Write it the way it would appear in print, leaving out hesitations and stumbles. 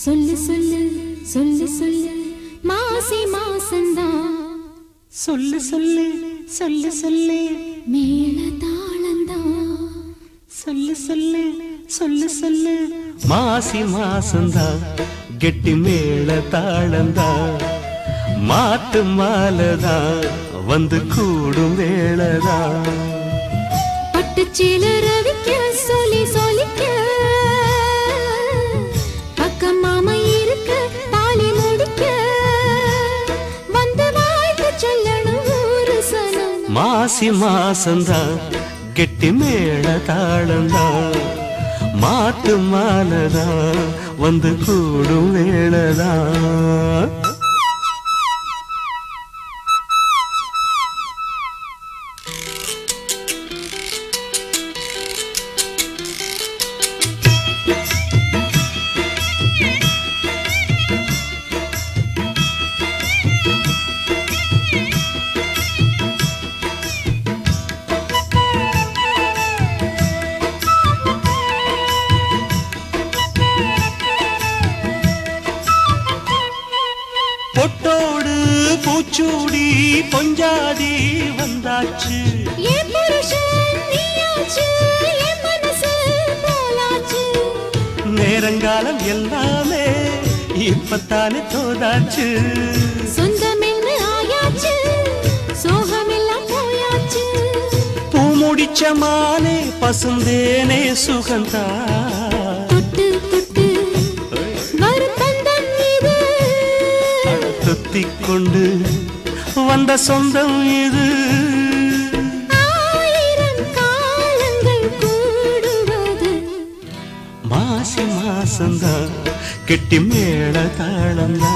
சொல்லு சொல்லு சொல்லு சொல்லு மாசி மாசந்தான் சொல்லு சொல்லு சொல்லு சொல்லு மேல தாளந்தான் சொல்லு சொல்லு சொல்லு சொல்லு மாசி மாசந்தா கெட்டி மேள தாளந்தா மாட்டு மாலதா வந்து கூடும் வேளதா பட்டுச்சீல ரவிக்க சொல்லி சொல்லிக்க பக்கம் மாமா இருக்க தாலி முடிக்க வந்து வாழ்த்து சொல்லணும் ஒரு சனம் மாசி மாசந்தா கெட்டி மேள தாளந்தா மாட்டு மாலதா வந்து கூடும் வேளதா பொட்டோடு பூச்சூடி பொஞ்சாதி வந்தாச்சு என் புருஷன் நீயாச்சு என் மனசு போலாச்சு நேரங்காலம் எல்லாமே இப்பத்தானே தோதாச்சு சொந்தமென்னு ஆயாச்சு சோகமெல்லாம் போயாச்சு பூ முடிச்ச மானே பசுந்தேனே சுகந்தா தொட்டு தொட்டு வரும் பந்தம் இது தொத்திக் கொண்டு வந்த சொந்தம் இது ஆயிரம் காலங்கள் கூடுவது மாசி மாசந்தா கெட்டி மேள தாளந்தா